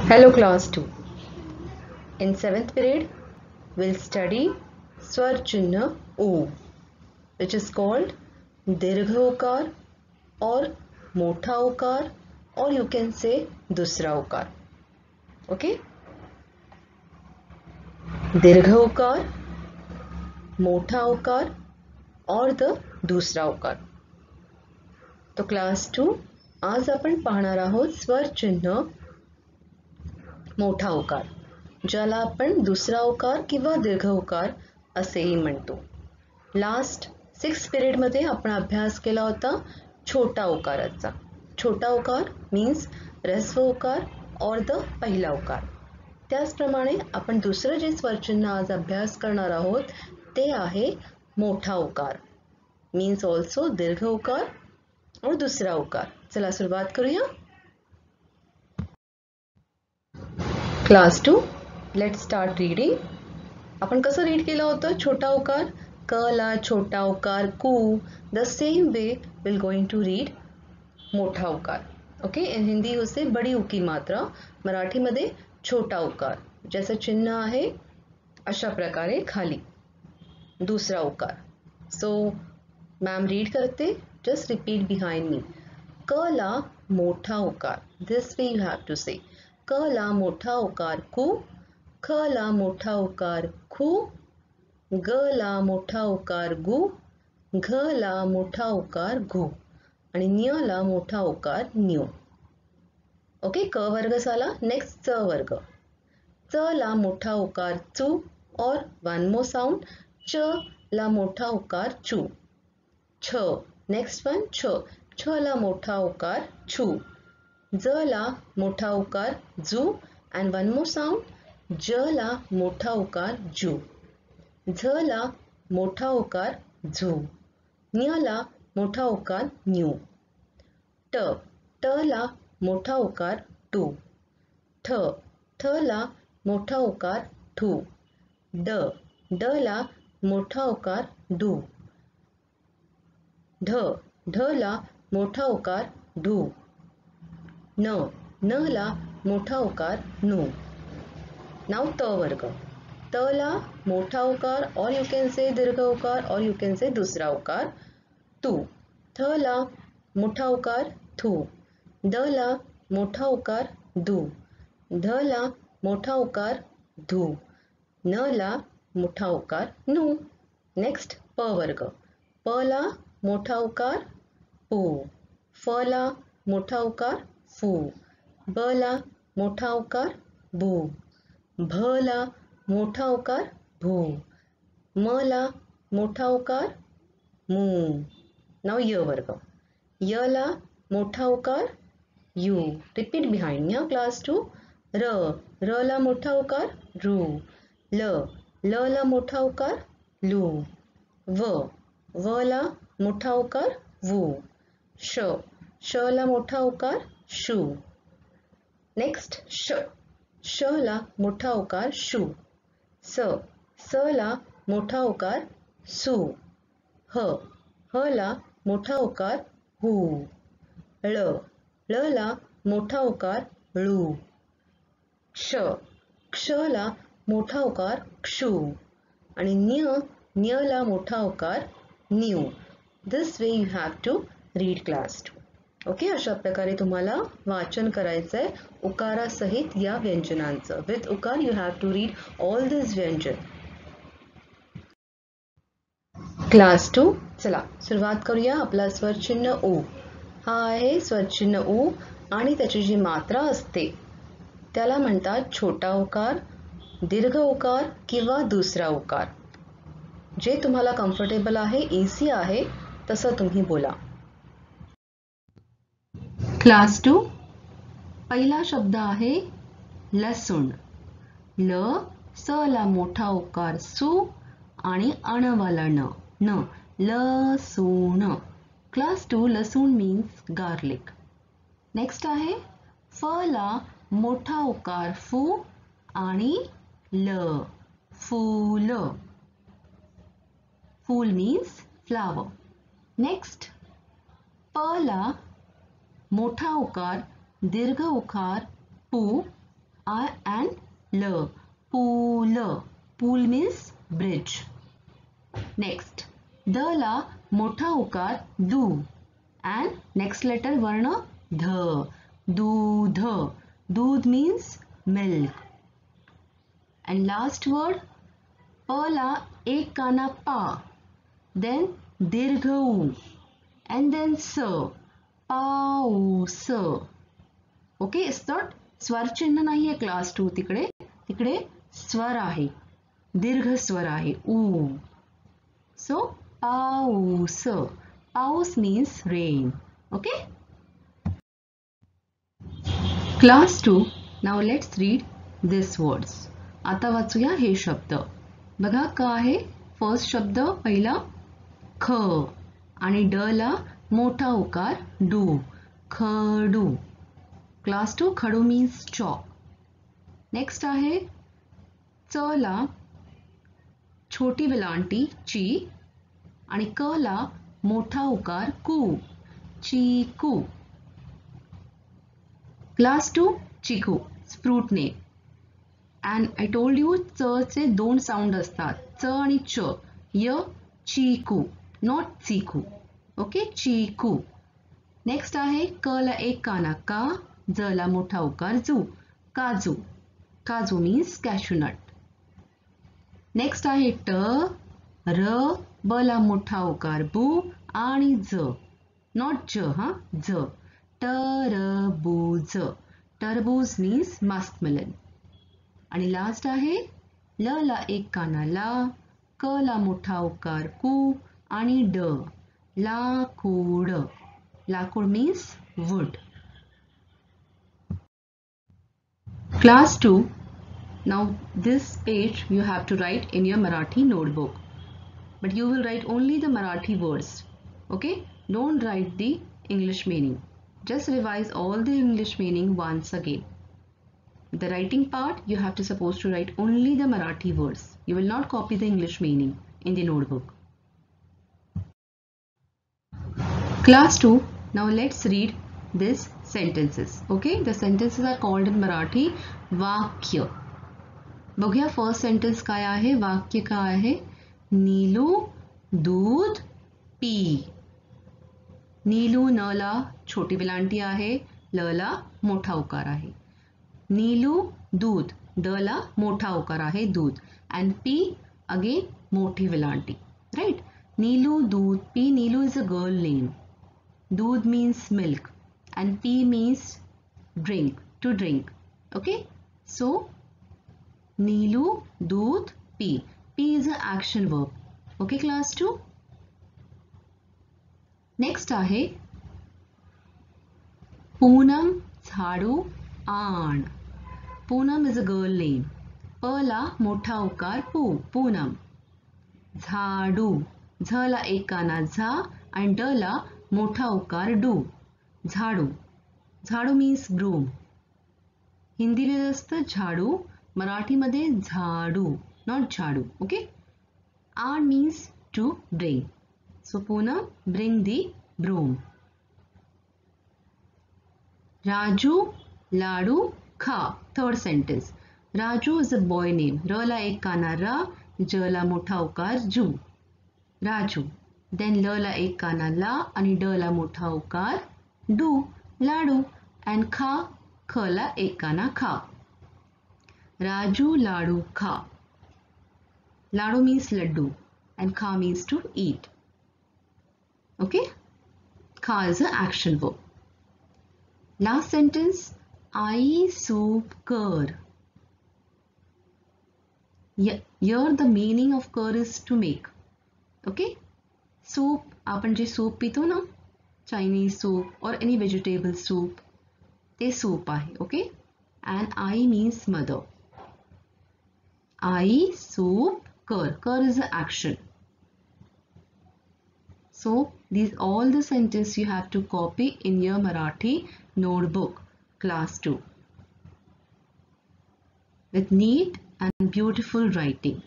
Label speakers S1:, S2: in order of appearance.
S1: Hello class 2. In 7th period, we'll study स्वर चिन्ह उ, which is called दीर्घ उकार और मोठा उकार, or you can say दूसरा उकार. Okay? दीर्घ उकार, मोठा उकार और द दूसरा उकार. तो क्लास 2 आज आपण पाहणार आहोत स्वर चिन्ह मोठा उकार, ज्याला आपण दुसरा उकार किंवा दीर्घ उकार असेही म्हणतो. लास्ट 6 पिरियड मध्ये आपण अभ्यास केला होता छोटा उकाराचा. छोटा उकार मीन्स ऱ्हस्व उकार और द पहिला उकार. त्याचप्रमाणे आपण दुसरं जे स्वरचिन्ह आज अभ्यास करणार आहोत ते आहे मोठा उकार, मीन्स ऑल्सो दीर्घ उकार और दुसरा उकार. चला सुरुवात करूया. Class 2, let's start reading. आपण कसं रीड केलं होतं छोटा उकार? क ला छोटा उकार कू. The same way will going to read मोठा उकार. ओके, इन हिंदी उसे बड़ी उ की मात्रा, मराठीमध्ये छोटा उकार, ज्याचं चिन्ह आहे अशा प्रकारे खाली दूसरा उकार. सो मॅम रीड करते, जस्ट रिपीट बिहाइंड मी. क ला मोठा उकार, this way you have to say. क ला मोठा उकार कू, ख ला मोठा उकार खू, ग ला मोठा उकार गु, घ ला मोठा उकार घु आणि न्य ला मोठा उकार न्यू. ओके, क वर्ग झाला. नेक्स्ट च वर्ग. च ला मोठा उकार चू और वन मोर साउंड च ला मोठा उकार चू. छ, नेक्स्ट वन छ. छ ला मोठा उकार छू. ज ला मोठा उकार जू and one more sound ज ला मोठा उकार जू. झ ला मोठा उकार झू. न्य ला मोठा उकार न्यू. ट, ट ला मोठा उकार टू. ठ, ठ ला मोठा उकार ठू. ड, ड ला मोठा उकार डू. ढ, ढ ला मोठा उकार ढू. न, न ला मोठा उकार नू. नाउ त वर्ग. त ला मोठा उकार और यू कैन से दीर्घ उकार और यू कैन से दूसरा उकार तू. थ ला मोठा उकार थू. द ला मोठा उकार दू. ध ला मोठा उकार धू. न ला मोठा उकार नू. नेक्स्ट प वर्ग. प ला मोठा उकार पू. फ ला मोठा उकार फू. ब ला मोठा उकार भू. भ ला मोठा उकार भू. म ला मोठा उकार मू. नाउ य वर्ग. य ला मोठा उकार यू. रिपीट बिहाइंड या क्लास 2. र, र ला मोठा उकार रू. ल, ल ला मोठा उकार लू. व, व ला मोठा उकार वू. श, श ला मोठा उकार शू. नेक्स्ट श, श ला मोठा उकार शू. स, स ला मोठा उकार सू. ह, ह ला मोठा उकार हू. ळ, ळ ला मोठा उकार ळू. क्ष, क्ष ला मोठा उकार क्षू आणि न्य, न्य ला मोठा उकार न्यू. This way you have to read class 2. Okay, अशा प्रकारे तुम्हाला वाचन करायचं आहे उकारासहित या व्यंजनांचं. विथ उकार you have to read all this व्यंजन. क्लास 2, चला सुरुवात करूया. आपला स्वरचिन्ह उ हा आहे स्वरचिन्ह उ आणि त्याची जी मात्रा असते त्याला म्हणतात छोटा उकार, दीर्घ उकार किंवा दुसरा उकार. जे तुम्हाला कम्फर्टेबल आहे, इझी आहे तसं तुम्ही बोला. क्लास 2, पहिला शब्द आहे लसूण. ल, स ला मोठा उकार सू आणि अणवाला न, न, लसूण. क्लास 2, लसूण मीन्स गार्लिक. नेक्स्ट आहे फ ला मोठा उकार फू आणि ल, फूल. फूल मीन्स फ्लावर. नेक्स्ट प ला मोठा उकार दीर्घ उकार पू and L. Pool. Pool means bridge. Next, the ला मोठा उकार दू and next letter वर्ण ध. दूध. दूध means milk. And last word प ला एक काना पा, then दीर्घ उ and then स. पाऊस. ओके, इट्स नॉट स्वर चिन्ह नाही आहे क्लास 2. तिकडे स्वर आहे, दीर्घ स्वर आहे उ. सो पाऊस. पाऊस means rain. Okay? Class 2. Now let's read these words. आता वाचूया हे शब्द. बघा का आहे. फर्स्ट शब्द पहिला ख आणि ड ला मोठा उकार डू. खडू. क्लास 2 खडू means chalk. नेक्स्ट आहे च ला छोटी विलांटी ची आणि क ला मोठा उकार कू. चीकू. Class 2 chikoo fruit name. And I told you च चे दोन साऊंड असतात, च आणि च. य चीकू, नॉट चीकू. ओके, चीकू. नेक्स्ट आहे क ला एक काना का, ज ला मोठा उकार जू. काजू. काजू मीन्स कॅशूनट. नेक्स्ट आहे ट, र, ब ला मोठा उकार बू आणि ज, नॉट ज हा, ज. टरबूज. टरबूज मीन्स मस्कमेलन. आणि लास्ट आहे ल ला एक काना ला, क ला मोठा उकार कू आणि ड, लाकूड. लाकूड means would. Class 2. Now this page you have to write in your Marathi notebook. But you will write only the Marathi words. Okay? Don't write the English meaning. Just revise all the English meaning once again. The writing part you have to supposed to write only the Marathi words. You will not copy the English meaning in the notebook. Class 2. Now let's read these sentences. Okay? The sentences are called in Marathi वाक्य. बघूया first sentence काय आहे. वाक्य काय आहे. नीलू दूध P. Neelu न ला छोटी विलांटी आहे, ल ला मोठा उकार आहे. नीलू दूध, द ला मोठा उकार आहे दूध, and पी अगेन मोठी विलांटी. राइट. नीलू दूध P. Neelu is a girl name. दूध means milk and pee means drink, to drink. Okay, so Neelu दूध पी. P is an action verb. Okay, class 2. Next आहे पूनम झाडू आण. Poonam is a girl name. प ला मोठा उकार पू, पूनम. झाडू, झ ला एक काना झा आणि ड ला मोठा उकार डू, झाडू. झाडू मीन्स ब्रूम. हिंदीमध्ये असतं झाडू, मराठीमध्ये झाडू, नॉट झाडू. ओके. आण means to bring. So Poonam, bring the broom. Raju Ladu Kha. Third sentence. Raju is a boy name. R la ek kana ra, j la motha ukar ju. Raju. Then l la ek kana la आणि d la motha ukar do. Ladu. And kha, kh la ek kana kha. Raju Ladu Kha. Ladu means laddu and kha means to eat. Okay, kha is an action verb. Last sentence, I soup कर. Here the meaning of कर is to make. Okay, soup आपण जे soup पितो ना, Chinese soup or any vegetable soup, ते soup आहे. Okay, and I means mother. I soup कर. कर is an action. So these all the sentences you have to copy in your Marathi notebook, class 2, with neat and beautiful writing.